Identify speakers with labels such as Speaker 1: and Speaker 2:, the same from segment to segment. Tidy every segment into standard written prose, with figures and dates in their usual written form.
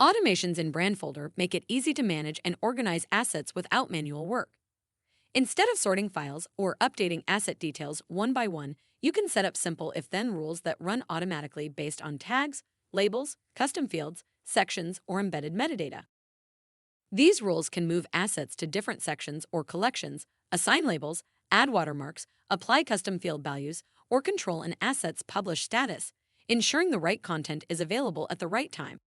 Speaker 1: Automations in Brandfolder make it easy to manage and organize assets without manual work. Instead of sorting files or updating asset details one by one, you can set up simple if-then rules that run automatically based on tags, labels, custom fields, sections, or embedded metadata. These rules can move assets to different sections or collections, assign labels, add watermarks, apply custom field values, or control an asset's published status, ensuring the right content is available at the right time.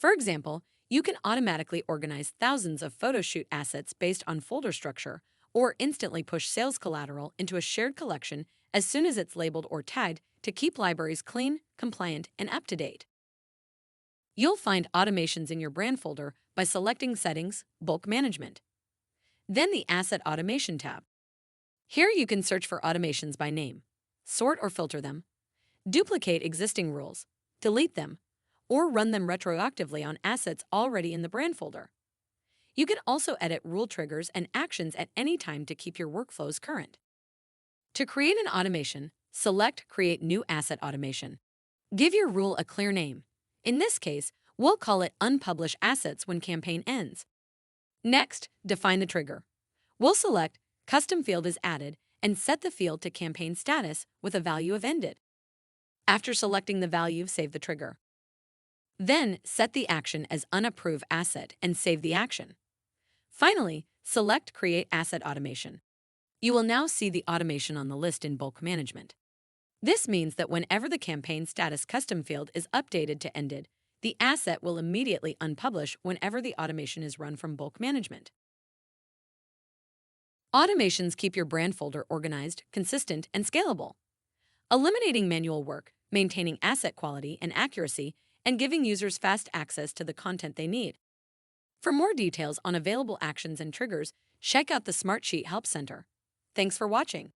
Speaker 1: For example, you can automatically organize thousands of photo shoot assets based on folder structure, or instantly push sales collateral into a shared collection as soon as it's labeled or tagged to keep libraries clean, compliant, and up to date. You'll find automations in your brand folder by selecting Settings, Bulk Management. Then the Asset Automation tab. Here you can search for automations by name, sort or filter them, duplicate existing rules, delete them, or run them retroactively on assets already in the brand folder. You can also edit rule triggers and actions at any time to keep your workflows current. To create an automation, select Create New Asset Automation. Give your rule a clear name. In this case, we'll call it Unpublish Assets when campaign ends. Next, define the trigger. We'll select Custom Field is added and set the field to campaign status with a value of ended. After selecting the value, save the trigger. Then, set the action as Unapprove Asset and save the action. Finally, select Create Asset Automation. You will now see the automation on the list in Bulk Management. This means that whenever the campaign status custom field is updated to ended, the asset will immediately unpublish whenever the automation is run from Bulk Management. Automations keep your brand folder organized, consistent, and scalable, eliminating manual work, maintaining asset quality and accuracy, and giving users fast access to the content they need. For more details on available actions and triggers, check out the Smartsheet Help Center. Thanks for watching.